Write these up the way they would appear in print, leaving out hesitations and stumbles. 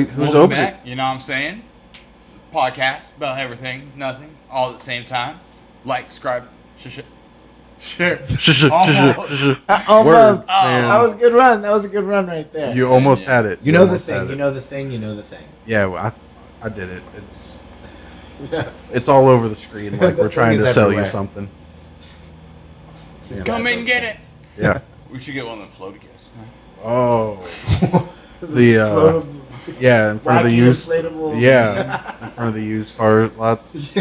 Who's we'll be opening? back, you know what I'm saying? Podcast about everything, nothing, all at the same time. Like, subscribe, share. Almost. Word, man. That was a good run. That was a good run right there. You almost had it. You know the almost thing. had You it. know the thing. You know the thing. Yeah, well, I did it. It's all over the screen. Like The we're trying thing to is sell you everywhere. something. Yeah. Come and get it. Yeah. We should get one of them floaty guys. Oh. The The yeah, in front of the used. inflatable. Yeah, in front of the used car lots.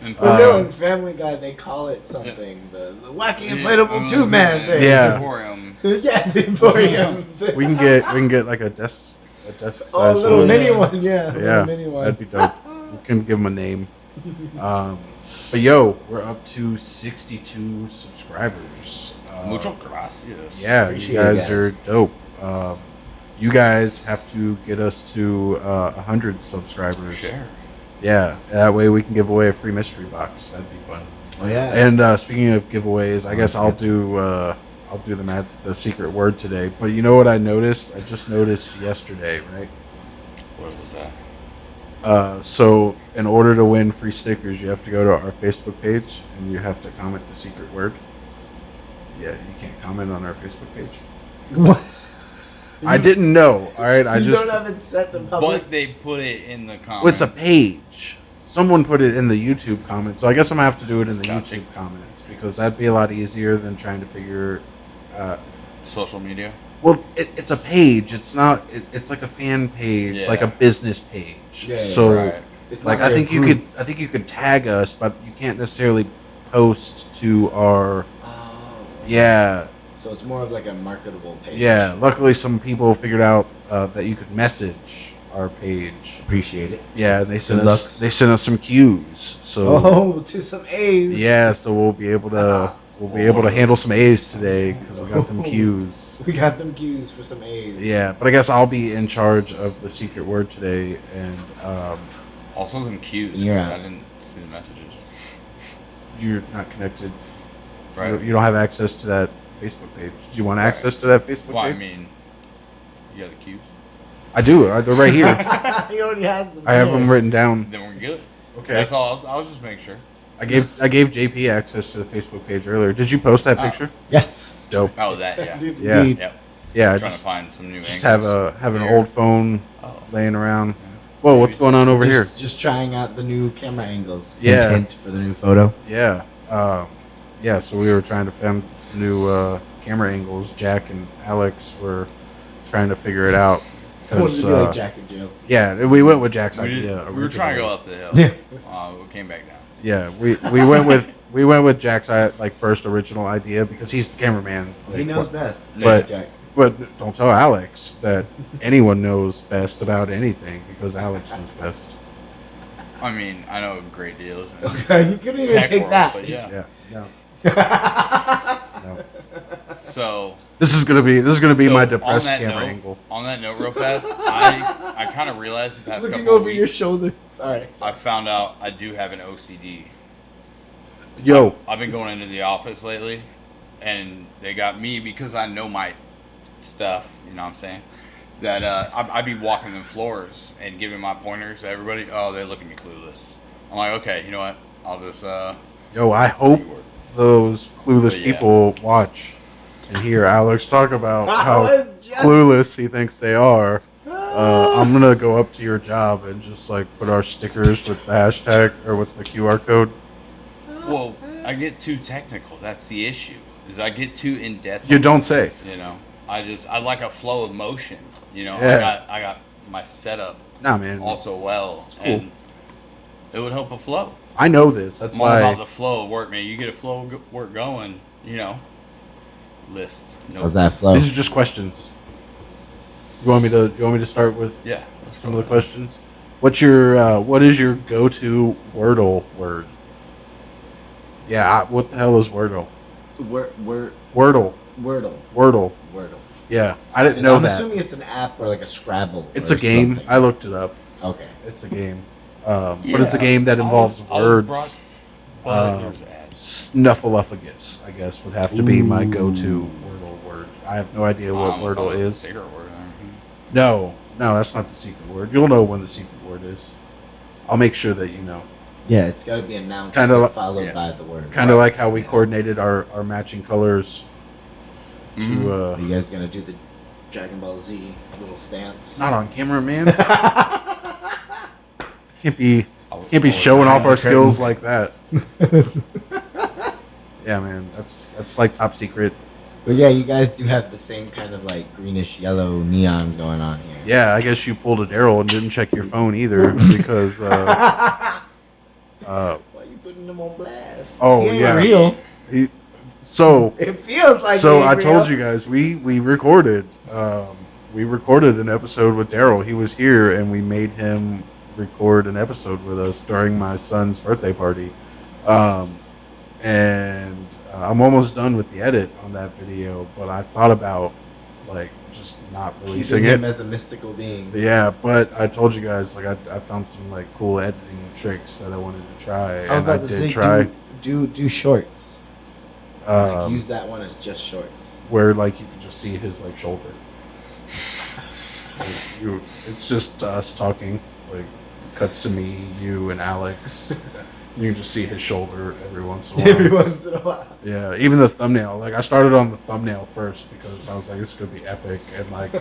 And Well, no, in Family Guy they call it something. The wacky inflatable 2-man thing. Yeah. Emporium. Yeah, the Emporium. We can get like a desk size. Oh, a little one. mini one. Yeah. A Yeah, little mini one. that'd be dope. We can give them a name. But yo, we're up to 62 subscribers. Mucho gracias. Yeah, Appreciate you guys are dope. You guys have to get us to 100 subscribers. Share. Yeah, that way we can give away a free mystery box. That'd be fun. Oh yeah. And speaking of giveaways, I guess I'll do the secret word today. But you know what I noticed? I just noticed yesterday, right? What was that? So in order to win free stickers, you have to go to our Facebook page and you have to comment the secret word. Yeah, you can't comment on our Facebook page. What? I didn't know. All right, I You just. don't have it set in public. But they put it in the comments. Well, it's a page. Someone put it in the YouTube comments, so I guess I'm gonna have to do it in the Gotcha. YouTube comments because that'd be a lot easier than trying to figure. Social media. Well, it's a page. It's not. It's like a fan page, Yeah. like a business page. Yeah, yeah, so, right. It's like, not I your think you group. could. I think you could tag us, but you can't necessarily post to our. Oh. Yeah, So it's more of like a marketable page. yeah. Luckily, some people figured out that you could message our page. Appreciate it. Yeah, they sent Good us. luck. They sent us some cues. So. Oh, to some A's. Yeah, so we'll be able to handle some A's today because we got them cues. We got them cues for some A's. Yeah, but I guess I'll be in charge of the secret word today, and Also, them cues. You're I out. didn't see the messages. you're not connected. Right. You don't have access to that Facebook page. Do you want Right. access to that Facebook Well, I page? mean, you got the cues. I do. They're right here. He already has them. I have here. them written down. Then we're good. Okay. That's all. I was just making sure. I gave JP access to the Facebook page earlier. Did you post that Oh. picture? Yes. Dope. Oh, that, yeah. Dude, Yeah. indeed. Yep. Yeah, I'm trying just to find some new have angles. an Here. old phone Oh. laying around. Whoa, what's going on over here? Just trying out the new camera angles. Yeah. Hint for the new photo. Yeah. Yeah, so we were trying to find some new camera angles. Jack and Alex were trying to figure it out. I wanted to 'cause, be like Jack and Jill. Yeah, we went with Jack's We, did, idea. we were trying to go originally. up the hill. Yeah. We came back down. Yeah, we went with Jack's like first original idea because he's the cameraman. He Like, knows what- best. But- Jack. But don't tell Alex that anyone knows best about anything because Alex knows best. I mean, I know a great deal. you couldn't even Tech take world, that. but yeah. Yeah. No. So This is gonna be So, my on depressed that camera note- angle. on that note, real fast, I kind of realized the past Looking couple of over your weeks, shoulder. Sorry. I found out I do have an OCD. Yo, I've been going into the office lately, and they got me because I know my stuff. You know what I'm saying? That I'd be walking the floors and giving my pointers to everybody. Oh, they look at me clueless. I'm like, okay, you know what? I'll just yo, I hope those clueless But yeah. people watch and hear Alex talk about I how was just- clueless he thinks they are. I'm gonna go up to your job and just like put our stickers with the hashtag or with the QR code. Well, I get too technical. That's the issue. Is I get too in depth. You don't say. You know, I like a flow of motion. You know, Yeah. I got my setup Nah, man. also well, cool. and it would help a flow. I know this. That's More why. about the flow of work, man. You get a flow of work going. You know, list. No. How's that flow? These are just questions. You want me to start with Yeah. Let's some go of the with that. questions? What is your go-to Wordle word? Yeah, what the hell is Wordle? Wordle. Wordle. Wordle. Yeah, I didn't know I'm that. assuming it's an app or like a Scrabble. It's or a game. something. I looked it up. Okay. It's a game. But it's a game that I involves was words. brought- there's ads. Snuffleupagus, I guess, would have to be my Ooh. go-to Wordle word. I have no idea what Almost Wordle all the is. Cigarette word. No, No, that's not the secret word. You'll know when the secret word is. I'll make sure that you know. Yeah, it's got to be announced followed by the word. Kind of like how we coordinated our matching colors. Are you guys gonna do the Dragon Ball Z little stance? Not on camera, man. Can't be showing off our skills like that. Yeah, man, that's like top secret. But yeah, you guys do have the same kind of like greenish yellow neon going on here. Yeah, I guess you pulled a Daryl and didn't check your phone either because. Why you putting them on blast? Oh he ain't yeah, real. So it feels like. So he I ain't told real. you guys we recorded an episode with Daryl. He was here and we made him record an episode with us during my son's birthday party, and I'm almost done with the edit on that video. But I thought about like just not releasing Keeping it him as a mystical being. Yeah, but I told you guys like I found some like cool editing tricks that I wanted to try, and I did try. Do shorts. Like, use Um, that one as just shorts. where like you can just see his like shoulder. It's just us talking. Like cuts to me, you, and Alex. You can just see his shoulder every once in a while. Every once in a while. Yeah, even the thumbnail. Like I started on the thumbnail first because I was like, this could be epic, and like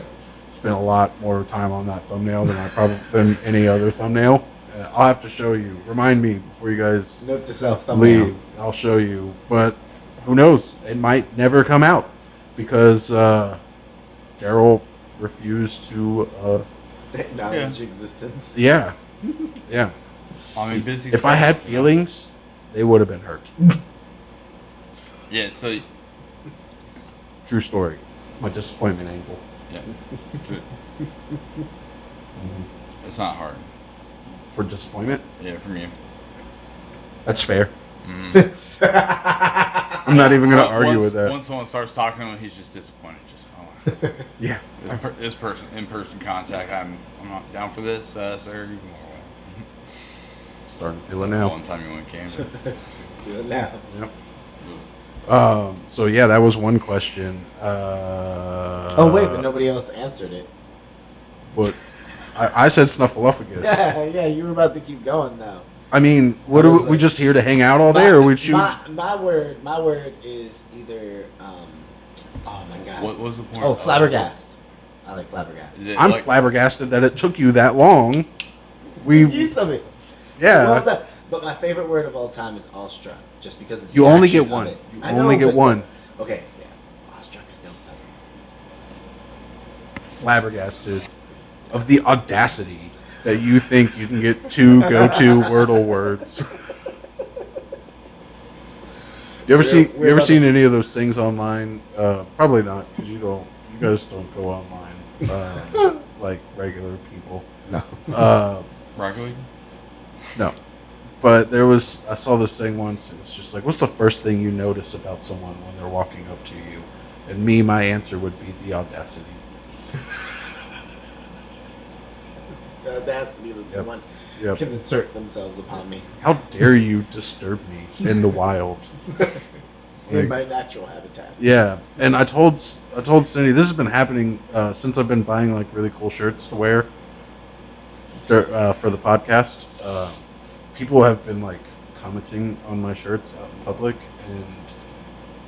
spent a lot more time on that thumbnail than any other thumbnail. I'll have to show you. Remind me before you guys Note to self, thumbnail. leave. I'll show you. But who knows? It might never come out because Daryl refused to. Acknowledge existence. Yeah. I'm busy. If I had feelings, they would have been hurt. Yeah, so True story. My disappointment angle. yeah, it's not hard. For disappointment? Yeah, from you. That's fair. Mm. I'm not even going to argue Once- with that. Once someone starts talking to him, he's just disappointed. Just Yeah. this person in-person contact. I'm not down for this, sir. You can walk away. Starting to feel it now. One time you went came. Feel it now. Yep. So yeah, that was one question. Oh wait, but nobody else answered it. But I said snuffleupagus. Yeah, you were about to keep going though. I mean, what are we just here to hang out all day, or we shoot? My word is either. Oh my god. What was the point? Oh, flabbergast. I like flabbergast. Is it I'm like, flabbergasted that it took you that long. We Use of it. yeah. Well done. But my favorite word of all time is awestruck, just because of the You only action get of one. it. You I only know, get but- one. Okay, yeah. Awestruck is dope though. Flabbergasted of the audacity that you think you can get two go-to Wordle words. You ever seen any of those things online? Probably not, because you guys don't go online like regular people. No. broccoli? No. But I saw this thing once. It was just like, what's the first thing you notice about someone when they're walking up to you? And my answer would be the audacity. The audacity that someone Yep. can insert themselves upon me How dare you disturb me in the wild? in my natural habitat. Yeah, and I told Cindy this has been happening since I've been buying like really cool shirts to wear for the podcast. People have been like commenting on my shirts out in public, and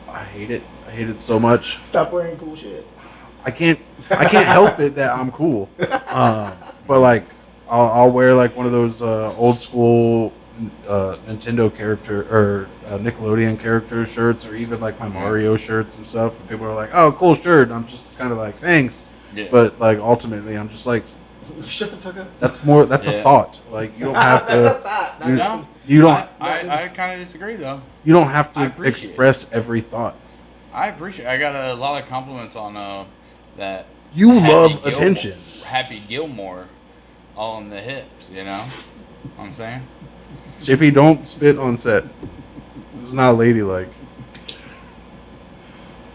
I hate it. I hate it so much. Stop wearing cool shit. I can't help it that I'm cool. But like I'll wear like one of those old school Nintendo character or Nickelodeon character shirts, or even like my Mario shirts and stuff. And people are like, "Oh, cool shirt." And I'm just kind of like, "Thanks," Yeah. but like ultimately, I'm just like, Shut the fuck up. "That's a thought. Like you don't have to. No, You don't. I kind of disagree though. You don't have I to appreciate express every thought. I appreciate. I got a lot of compliments on that. You Happy love Gilmore- attention. Happy Gilmore, all in the hips. You know what I'm saying? JP, don't spit on set. It's not ladylike.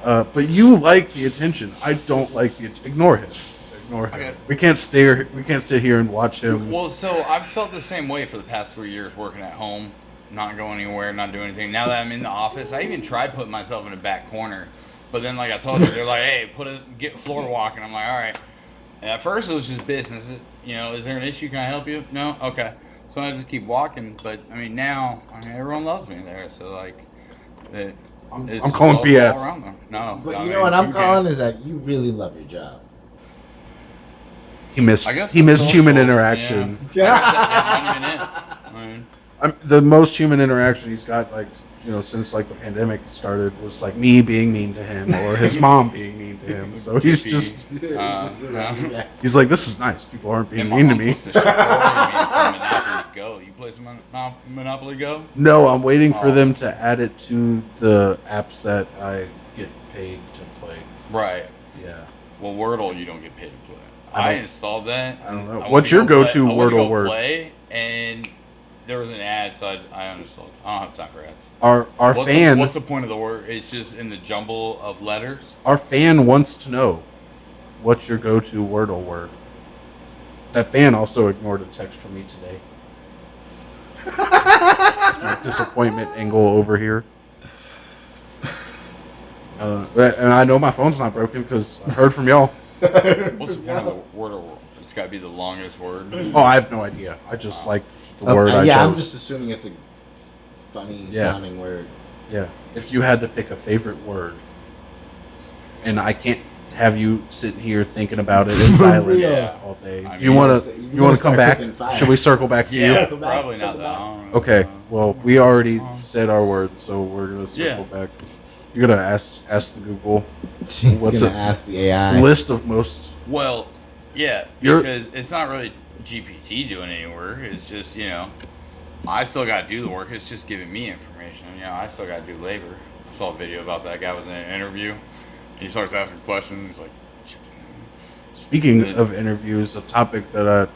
But you like the attention. I don't like the ignore him. Ignore him. Okay. We can't sit here and watch him. Well, so I've felt the same way for the past 3 years working at home, not going anywhere, not doing anything. Now that I'm in the office, I even tried putting myself in a back corner. But then, like I told you, they're like, "Hey, get floor walking." I'm like, "All right." And at first it was just business. You know, is there an issue? Can I help you? No? Okay. So I just keep walking. But, I mean, now, everyone loves me there. So, like, I'm calling BS. All around them. No. But I you mean, know what I'm you calling can. is that you really love your job. He missed I guess he the missed social- human interaction. Yeah. Like I said, that might have been it. I mean, The most human interaction he's got, like, you know, since like the pandemic started, was like me being mean to him or his mom being mean to him. So he's just he's like, this is nice. People aren't being and my mean to me. uncle's destroying me in some Monopoly Go. You play some Monopoly Go? No, I'm waiting for Oh. them to add it to the apps that I get paid to play. Right. Yeah. Well, Wordle, you don't get paid to play. I I don't- installed that. I don't know. I went What's to your go go-to play- I went to Wordle go word? Play, and there was an ad, so I uninstalled. I don't have time for ads. Our What's the point of the word? It's just in the jumble of letters. Our fan wants to know, what's your go-to Wordle word? That fan also ignored a text from me today. It's my disappointment angle over here. And I know my phone's not broken because I heard from y'all. What's the point of the word? It's got to be the longest word. Oh, I have no idea. I just like the word I yeah, chose. I'm just assuming it's a funny sounding word. Yeah. If you had to pick a favorite word, and I can't have you sitting here thinking about it in silence Yeah. all day. I You mean, want you're to gonna come start back? cooking fire. Should we circle back to Yeah, you? Circle back, probably circle not that. back. I don't know. Okay. Well, we already said our words, so we're gonna circle Yeah. back. You're gonna ask the Google She's What's gonna it? ask the AI. list of most. Well, yeah, You're- because it's not really GPT doing any work. It's just, I still got to do the work. It's just giving me information. I still got to do labor. I saw a video about that guy was in an interview. He starts asking questions. He's like, Speaking of interviews, a topic that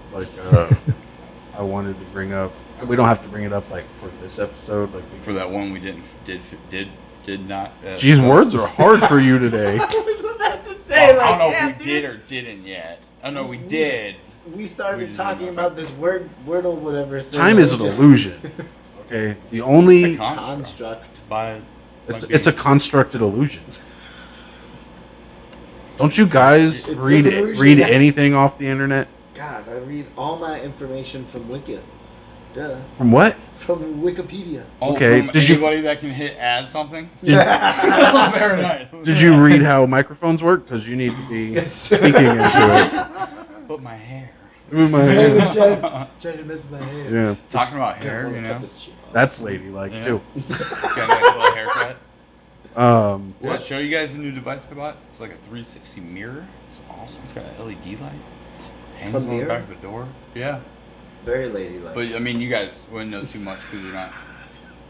I wanted to bring up. We don't have to bring it up like for this episode. Like for that one we did not. Geez, words are hard for you today. I was about to Well, say, I don't know yeah, if we dude. did or didn't yet. I know we did. We started We just talking didn't know. about this wordle whatever thing. Time is an Just- illusion. Okay, the It's only a construct. by. it's a constructed illusion. Don't you guys It's an read illusion. anything off the internet? God, I read all my information from Wiki. Duh. From what? From Wikipedia. Okay, From did you- anybody that can hit add something? Did, Very nice. did you read how microphones work? Because you need to be speaking into Put my hair. it. Move my hand. Trying to mess my hair. Yeah, Talking about God, I hair, wanna you cut know. this shit off. that's ladylike Yeah. too. Got a nice little haircut. Did I What? show you guys the new device I bought? It's like a 360 mirror. It's awesome. It's got an LED light. Hangs A on the mirror? back of the door. Yeah. Very ladylike. But I mean, you guys wouldn't know too much because you're not.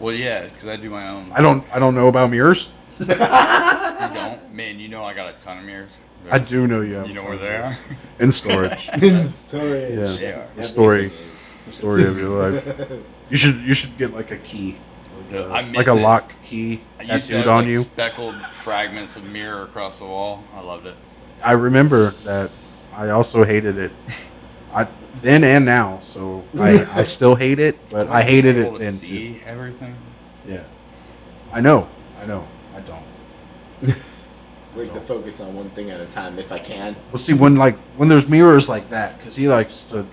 Well, yeah, because I do my own. I don't know about mirrors. You don't, man. You know I got a ton of mirrors. I do know you have. You know where they are. in storage. Storage. Yeah. They are. The story. The story of your life. You should get like a key, I miss like a it. lock key I used to tattooed have, on like, you. speckled fragments of mirror across the wall. I loved it. I remember that. I also hated it. Then and now, so I still hate it, but I hated Able it to then too. see everything. Yeah, I know. I don't. Like to focus on one thing at a time if I can. Well, see when there's mirrors like that, because he likes to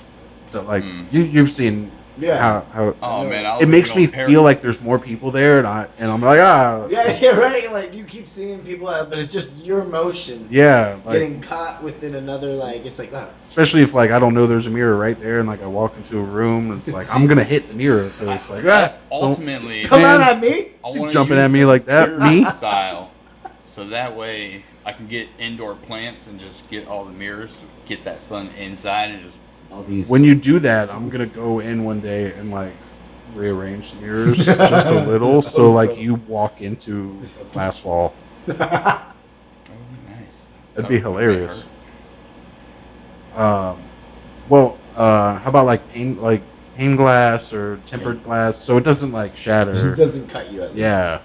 like Mm. you've seen Yeah. how Oh man, I was it makes looking me on Perry- feel like there's more people there, and I'm like Yeah, right. Like you keep seeing people out, but it's just your motion yeah, like, getting caught within another. Like it's like, wow. especially if like I don't know there's a mirror right there, and like I walk into a room, and it's like I'm gonna hit the mirror, so it's like don't- ultimately, Come Man. on at me. I You wanna jumping use at me the like that? pyramid Me? style, so that way I can get indoor plants and just get all the mirrors, get that sun inside, and just All these. When you do that, I'm gonna go in one day and like rearrange the mirrors just a little, so like you walk into a glass wall. that would be nice. That'd be hilarious. Well, how about like pane glass or tempered glass, so it doesn't like shatter. It doesn't cut you at least. Yeah,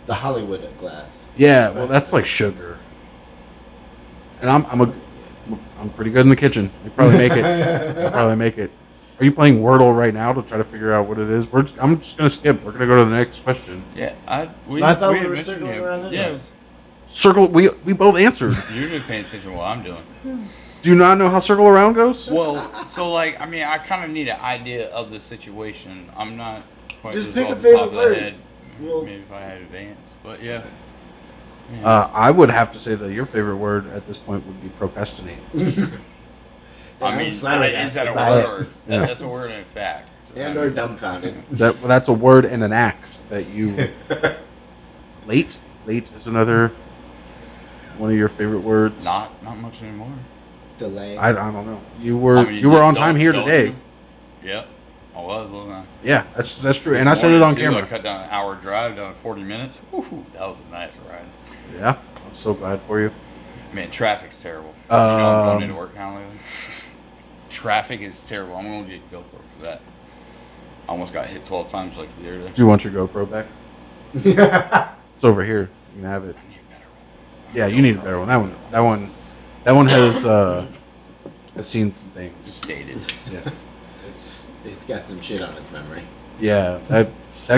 The Hollywood glass. yeah. Well, that's like sugar. And I'm pretty good in the kitchen. I probably make it. Are you playing Wordle right now to try to figure out what it is? I'm just gonna skip. We're gonna go to the next question. Yeah, I thought we had were mentioned circling you. around Yeah, anyways. Circle. We both answered. you're just paying attention to what I'm doing. Do you not know how circle around goes? Well, so like, I mean, I kind of need an idea of the situation. I'm not quite Just just pick off a the top favorite of the word. head. Well- Maybe if I had advanced, but yeah. I would have to say that your favorite word at this point would be procrastinate. I mean, is that a by word? it. Yeah. That's a word in fact. And or dumbfounded. That's a word and an act that you. Late is another one of your favorite words. Not much anymore. Delay. I don't know. You were I mean, you were on time don't- here don't today. you? Yep, I was, wasn't I? Yeah, that's true. This And I said it on morning, too, I camera. cut down an hour drive down to 40 minutes. Woo-hoo, that was a nice ride. Yeah, I'm so glad for you. Man, traffic's terrible. I'm going into Um, work now lately. Traffic is terrible. I'm going to get GoPro for that. I almost got hit 12 times like the other day. Do you want your GoPro back? It's over here. You can have it. I need a better one. Yeah, you need a better one. That one has seen some things. It's dated. Yeah. It's got some shit on its memory. Yeah, that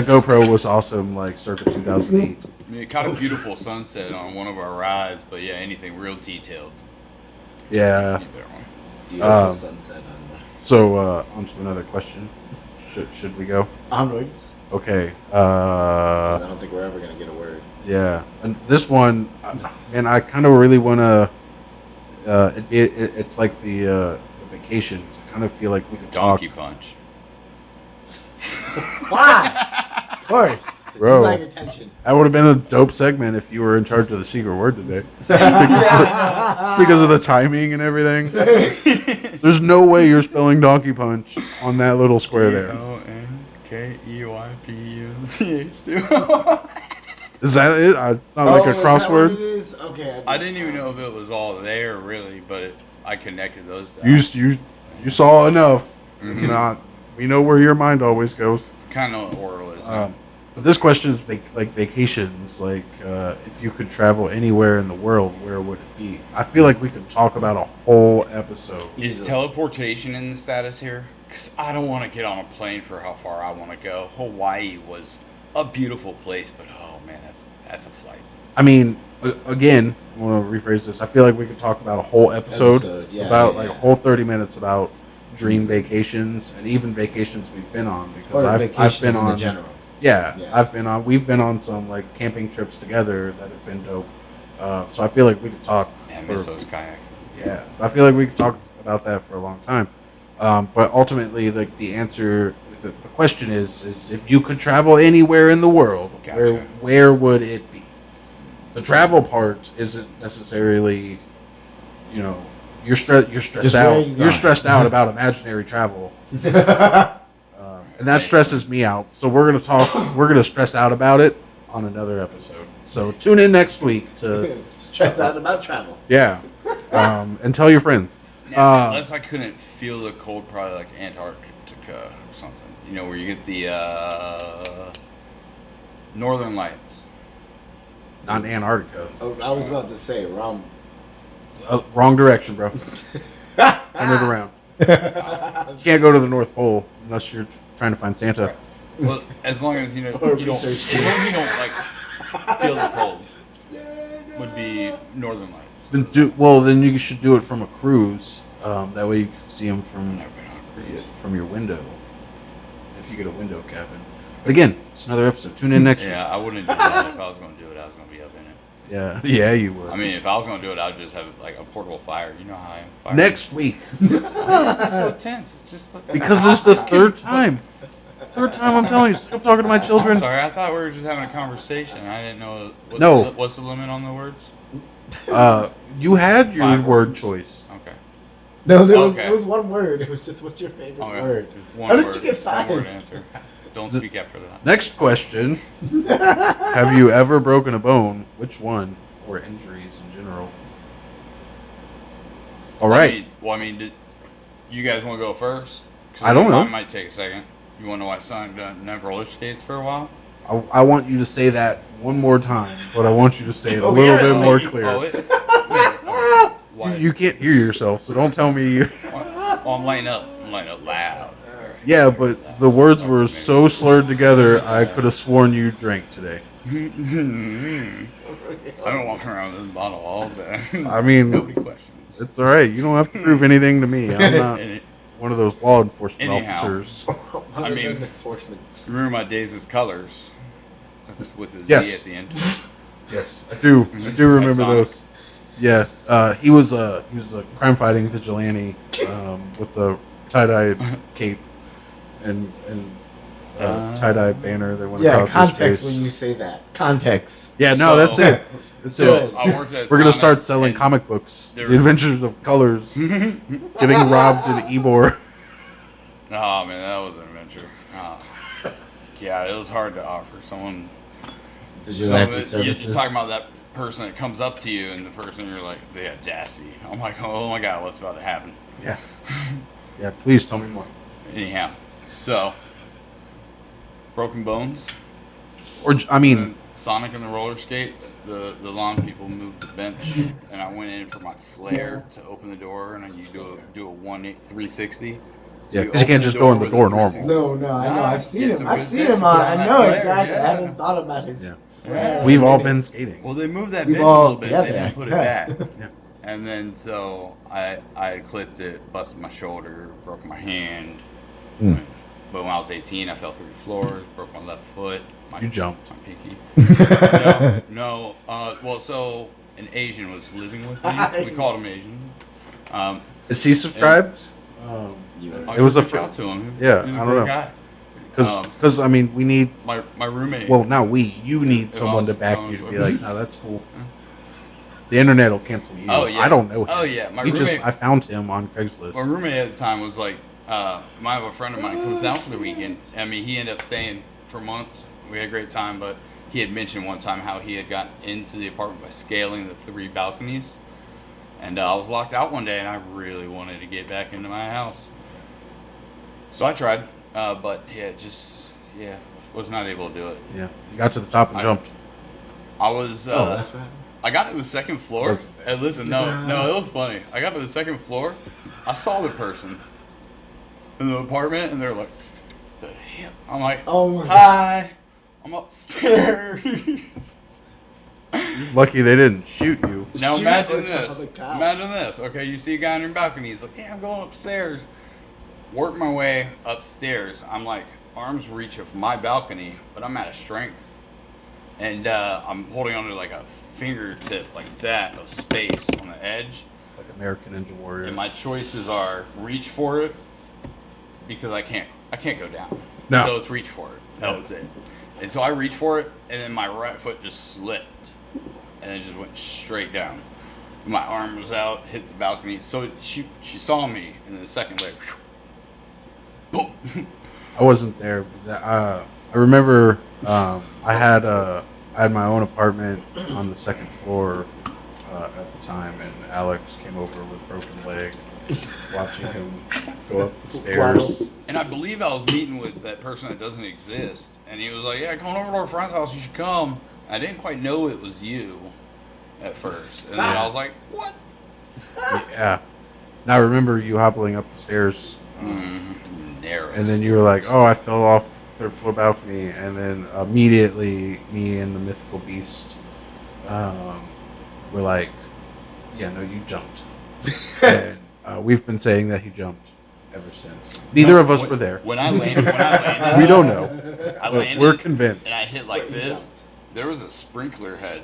GoPro was awesome, like circa 2008. I mean, it caught a beautiful sunset on one of our rides, but yeah, anything real detailed. Yeah. Need a better one. Beautiful sunset on So on to another question. Should we go? onwards. Okay. 'Cause I don't think we're ever gonna get a word. Yeah, and this one, and I kind of really want to. It's like the vacations. I kind of feel like we could Donkey talk. punch. Why? Of course. 'Cause Bro. you like attention. That would have been a dope segment if you were in charge of the secret word today. It's because of the timing and everything. There's no way you're spelling donkey punch on that little square there. DONKEYPUNCH. Is that it? Not like a Is that what crossword. it is? Okay. I didn't even know if it was all there really, but I connected those dots. You saw enough. Mhm. We know where your mind always goes. Kind of oral is. But this question is like vacations. Like, if you could travel anywhere in the world, where would it be? I feel like we could talk about a whole episode. Is Easily. teleportation in the status here? Because I don't want to get on a plane for how far I want to go. Hawaii was a beautiful place, but oh man, that's a flight. I mean, again, I want to rephrase this. I feel like we could talk about a whole episode yeah, about yeah, like yeah. a whole 30 minutes about dream Easily. vacations and even vacations we've been on because Or I've vacations been in on general. Yeah, Yeah. we've been on some like camping trips together that have been dope. So I feel like we could talk. Man, I miss those kayaks. Yeah, I feel like we could talk about that for a long time. But ultimately, like the answer, the question is if you could travel anywhere in the world, Gotcha. where would it be? The travel part isn't necessarily, you're stressed Just where out. are you You're going? stressed out about imaginary travel. And that stresses me out. So we're gonna stress out about it on another episode. So tune in next week to Stress out about travel. and tell your friends. Unless I couldn't feel the cold, probably like Antarctica or something. Where you get the Northern Lights. Not Antarctica. Oh, I was about to say wrong. Wrong direction, bro. Turn it around. You can't go to the North Pole unless you're trying to find Santa. Right. Well, as long as you don't, Or as long research. as you don't like feel the cold, would be Northern Lights. Then you should do it from a cruise. That way you can see them I've never been on a cruise. from your window. If you get a window cabin. But again, it's another episode. Tune in next week. Yeah, I wouldn't do that. If I was going to do it, I was going to be up in it. Yeah, you would. I mean, if I was going to do it, I'd just have like a portable fire. You know how I am. Fire. Next week. It's so tense. It's just like Because this is the third time. Third time I'm telling you. Stop talking to my I'm children. sorry, I thought we were just having a conversation. I didn't know. No. What's the limit on the words? You had your 5 word words. choice. Okay. No, Okay. it was one word. It was just what's your favorite Okay. word? Just one How did word. you get 5? One word answer. Don't speak after that. Next question. Have you ever broken a bone? Which one? Or injuries in general? All right. I mean, did you guys want to go first? 'Cause I don't know. Mine might take a second. You want to know why Sonic doesn't have roller skates for a while? I want you to say that one more time, but I want you to say it a Oh, little yeah. bit more Oh, clear. wait, okay. Why? You can't hear yourself, so don't tell me. Well, I'm lighting up. I'm lighting up loud. Yeah, but the words were so slurred together, I could have sworn you drank today. I've been walking around with this bottle all day. I mean, Nobody questions. It's all right. You don't have to prove anything to me. I'm not And one of those law enforcement Anyhow. officers. I mean, enforcements. remember my days as Colors? That's with a Z Yes. at the end. Yes, I do. I do remember Sonic. those. Yeah, he was a crime-fighting vigilante with the tie-dye cape and tie-dye banner that went Yeah, across his context face. when you say that. Context. Yeah, no, that's So- it. That's So- it. I worked at We're gonna Sonic, start selling and comic books. there The was- Adventures of Colors, getting robbed in Ybor. Oh man, that was an adventure. Yeah, it was hard to offer someone. Vigilante So services. you're talking about that person that comes up to you, and the first thing you're like, the audacity. I'm like, oh my god, what's about to happen? Yeah. Yeah, please tell me more. Anyhow, so Broken Bones. Or I mean, And Sonic and the roller skates. The lawn people moved the bench, and I went in for my flare to open the door, and you do a 360. yeah, because you can't just go in the with door a normal. 360. No, I know. Nah, I've seen get him. some I've good seen tips him to on. put on I that know flare, exactly. yeah. I haven't thought about his. Yeah. flare. We've all been skating. Well, they moved that We've bench a all little bit. They together. didn't put it Yeah. back. Yeah. And then so I clipped it, busted my shoulder, broke my hand. Mm. But when I was 18, I fell through the floor, broke my left foot. You jumped. My pinky. No. Well, so an Asian was living with me. We called him Asian. Is he subscribed? I It was should a reach out to him. yeah, He's a I don't great know. guy. Because I mean, we need. My roommate. Well, not we. You need If someone I to was- back I was you to be looking. like, no, that's cool. The internet will cancel you. Oh, yeah. I don't know him. Oh, yeah. My He just roommate- I found him on Craigslist. My roommate at the time was like, I have a friend of mine comes down for the weekend. I mean, he ended up staying for months. We had a great time, but he had mentioned one time how he had gotten into the apartment by scaling the 3 balconies. And I was locked out one day, and I really wanted to get back into my house. So I tried, but was not able to do it. Yeah, you got to the top and jumped. I was. Oh, that's right. I got to the second floor. Was it? And listen, no, it was funny. I got to the second floor. I saw the person in the apartment, and they're like, "The hell?" I'm like, Oh my God. "Hi, I'm upstairs." Lucky they didn't shoot you. Now Shoot imagine or call this. the cops. Imagine this. Okay, you see a guy on your balcony. He's like, "Yeah, I'm going upstairs." Work my way upstairs. I'm like arm's reach of my balcony, but I'm out of strength, and I'm holding onto like a fingertip like that of space on the edge. Like American Ninja Warrior. And my choices are reach for it because I can't go down. No. So it's reach for it. That was it. And so I reached for it, and then my right foot just slipped, and it just went straight down. My arm was out, hit the balcony. So she saw me, and then the second leg, boom. I wasn't there. But, I remember I had my own apartment on the second floor at the time, and Alex came over with broken leg, watching him go up the stairs. And I believe I was meeting with that person that doesn't exist, and he was like, "Yeah, coming over to our friend's house, you should come." I didn't quite know it was you at first, and then I was like, "What?" Yeah. Now I remember you hobbling up the stairs, Narrow. and then you were like, "Oh, I fell off third floor balcony," and then immediately me and the mythical beast were like, "Yeah, no, you jumped." And we've been saying that he jumped ever since. Neither of us were there. When I landed, We don't know. I But landed, we're convinced. and I hit like But you this. jumped. There was a sprinkler head.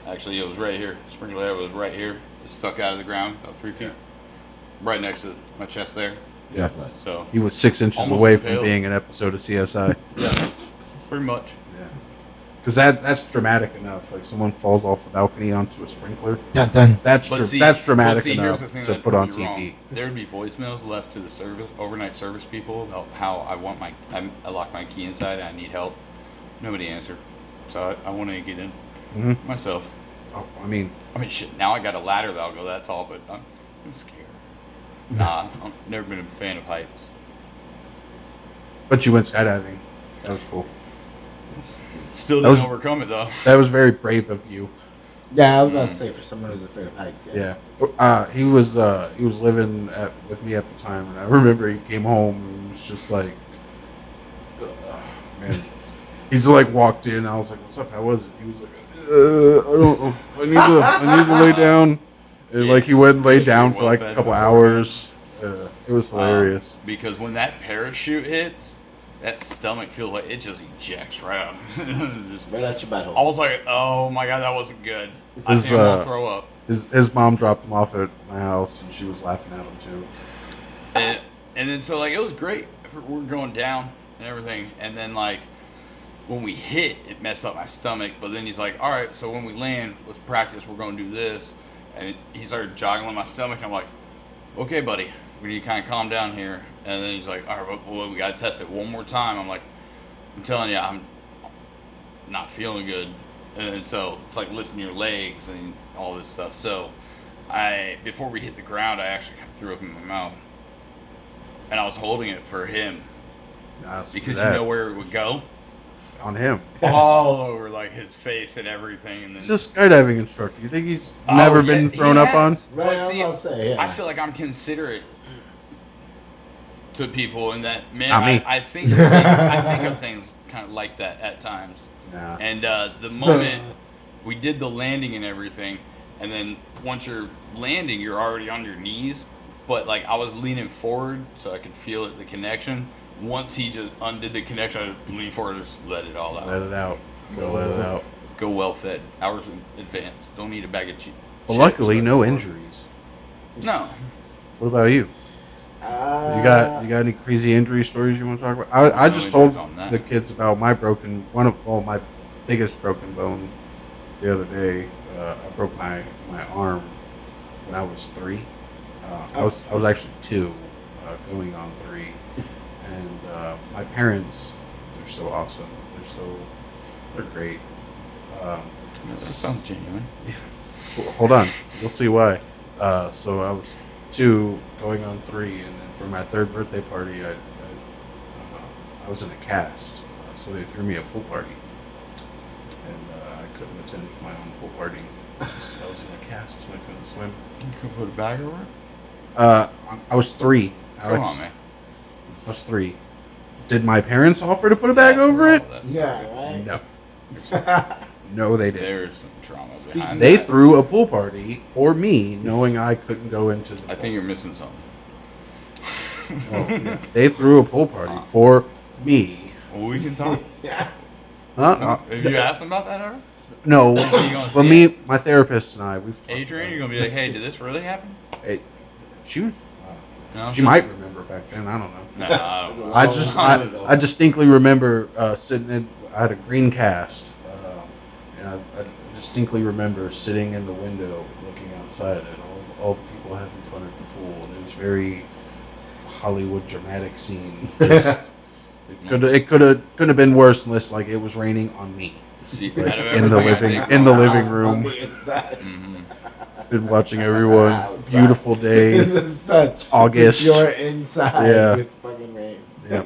Actually, it was right here. Sprinkler head was right here. It stuck out of the ground about 3 feet, right next to my chest there. Yeah. So He was 6 inches Almost away from impaled. being an episode of CSI. yeah, pretty much. Yeah. Because that's dramatic enough. Like someone falls off a balcony onto a sprinkler. Dun, dun. That's But see, that's dramatic here's enough the thing to that put on proved me TV. wrong. There would be voicemails left to the overnight service people about how I locked my key inside and I need help. Nobody answered, so I wanted to get in hmm myself. Oh, I mean, Shit. Now I got a ladder that'll go that tall, but I'm scared. Nah, I've never been a fan of heights. but you went skydiving. That was cool. Still That didn't was- overcome it though. That was very brave of you. Yeah, I was about to say for someone who's afraid of heights. Yeah. He was living with me at the time, and I remember he came home and was just like, man. He's like walked in. I was like, "What's up? How was it?" He was like, "I don't know. I need to lay down." And, like he went and laid down for like a well-fed couple before. hours. It was hilarious. Because when that parachute hits, that stomach feels like it just ejects right out. Just- Right at your butthole. I was like, oh my god, that wasn't good. I His, think I'm gonna throw up. His mom dropped him off at my house, and she was laughing at him too. And then so like it was great. We're going down and everything, and then like when we hit, it messed up my stomach. But then he's like, all right, so when we land, let's practice. We're gonna do this, and he started joggling my stomach. And I'm like, okay, buddy, we need to kind of calm down here. And then he's like, all right, well, we gotta test it one more time. I'm like, I'm telling you, I'm not feeling good. And so it's like lifting your legs and all this stuff. So before we hit the ground, I actually kind of threw up in my mouth. And I was holding it for him because you know where it would go? On him. All over like his face and everything. And then, He's a skydiving instructor. You think he's never been thrown up on? Right, Well, see, I'll say, yeah. I feel like I'm considerate to people, and that man, Not me. I think of things kind of like that at times. Nah. And the moment we did the landing and everything, and then once you're landing, you're already on your knees. But like I was leaning forward so I could feel it, the connection. Once he just undid the connection, I leaned forward and just let it all out. Let it out. Go let it out. Go well fed. Hours in advance. Don't eat a bag of chips. Well, luckily, no injuries. No. What about you? You got any crazy injury stories you want to talk about? I just told the kids about my my biggest broken bone the other day. I broke my arm when I was 3. I was actually 2, going on 3, and my parents, they're so awesome. They're great. That sounds genuine. Hold on, you'll see why. So I was 2 going on 3, and then for my 3rd birthday party, I was in a cast, so they threw me a pool party, and I couldn't attend my own pool party. I was in a cast, and I couldn't swim. You could put a bag over it? I was 3. Alex. Come on, man. I was 3. Did my parents offer to put a bag over it? Oh, Yeah, right? No. No, they didn't. There's some trauma behind They that. threw a pool party for me, knowing I couldn't go into the I think you're missing something. Well, yeah. They threw a pool party for me. Well, we can talk. Yeah. Huh? Have you asked him about that ever? No. you gonna But see me, my therapist and I, we've talked Adrian, about you're going to be like, hey, did this really happen? it. She was. No? She might remember back then. I don't know. No, I don't know. I distinctly remember sitting in. I had a green cast, and I distinctly remember sitting in the window looking outside at all the people having fun at the pool, and it was very Hollywood dramatic scene. It couldn't have been worse unless like it was raining on me. See, Like, out of in the everything I living think living On room. the inside. Mhm. Been watching everyone. Outside. Beautiful day. In the sun. It's August. You're inside Yeah. with fucking rain. Yep.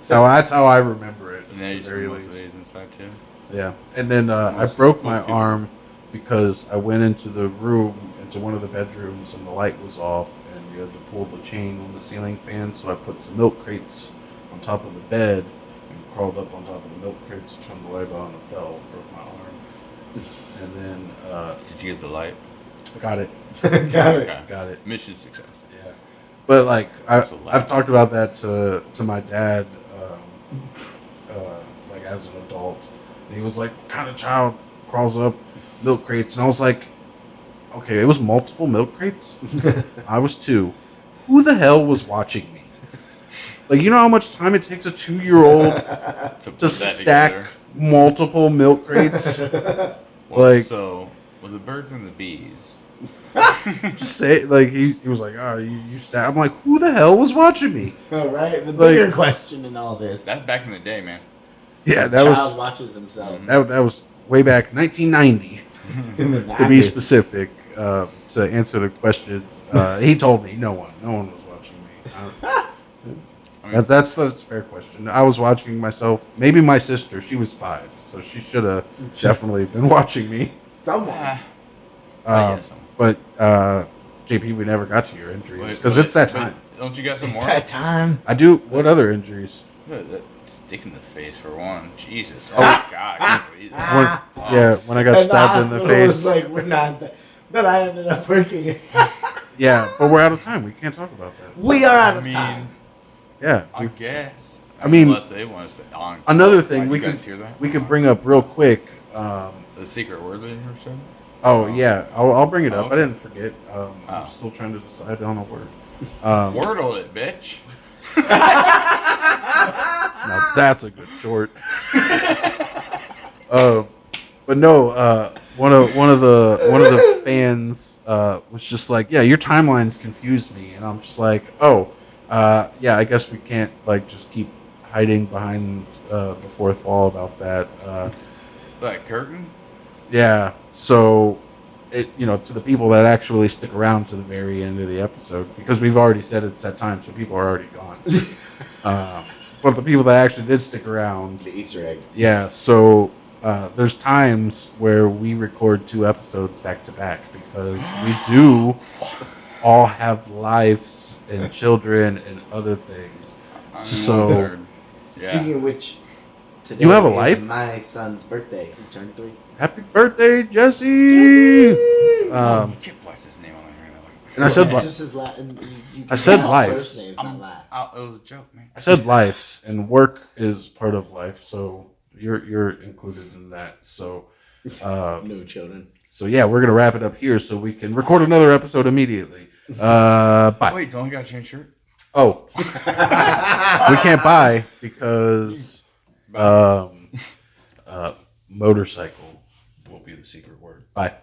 That's how I remember it. And now at you the very spend most least. of the days inside, too. Yeah, and then I Most- broke my most people. arm because I went into the room, into one of the bedrooms, and the light was off, and you had to pull the chain on the ceiling fan. So I put some milk crates on top of the bed and crawled up on top of the milk crates, turned the light on, and fell, broke my arm, and then Did you get the light? I got it, Got it. Okay. got it. Mission success. Yeah, but like That's a lot. I've talked about that to my dad, like as an adult, and he was like, "What kind of child crawls up milk crates?" And I was like, "Okay, it was multiple milk crates. I was 2. Who the hell was watching me? Like, you know how much time it takes a 2-year-old To put to that stack together. multiple milk crates? Well, like- so, with the birds and the bees, Just say like he was like, "Oh, you stack." I'm like, "Who the hell was watching me?" All right. The Like- bigger question in all this. that's back in the day, man. Yeah, that Child was watches themselves. that was way back 1990. In the To be 90s. specific, to answer the question, he told me no one was watching me. I mean, That's a fair question. I was watching myself. Maybe my sister. She was 5, so she should have definitely been watching me. Someone. but But JP, we never got to your injuries Wait, because but- it's that but time. Don't you got some It's more? that time. I do. What other injuries? That stick in the face for one. Jesus. Oh, Oh. my God. I can't believe that. When, Oh. yeah, when I got And stabbed in the hospital was face. like, that I ended up working. Yeah, but we're out of time. We can't talk about that. We are out of time. Yeah. I guess. I mean, unless they want to say on. Another thing you we guys could hear that? we could bring up real quick. The secret word that you were saying. Oh yeah, I'll bring it up. Okay. I didn't forget. I'm still trying to decide on a word. Wordle it, bitch. Now that's a good short. But no, one of the fans was just like, yeah, your timelines confused me, and I'm just like, oh, yeah, I guess we can't like just keep hiding behind the fourth wall about that. That curtain. Yeah, so to the people that actually stick around to the very end of the episode, because we've already said it's that time, so people are already gone. But the people that actually did stick around, The Easter egg. yeah. So there's times where we record 2 episodes back to back because we do all have lives and children and other things. So Speaking of which, today You have a is life? my son's birthday. He turned 3. happy birthday, Jesse! You can't bless his name on here. And I said It's li- just his I said life. First name's not last. It was a joke, man. I said lives, and work is part of life, so you're included in that. So, No children. so yeah, we're gonna wrap it up here so we can record another episode immediately. Bye. Wait, don't you got to change shirt? Oh, we can't buy because motorcycle will be the secret word. Bye.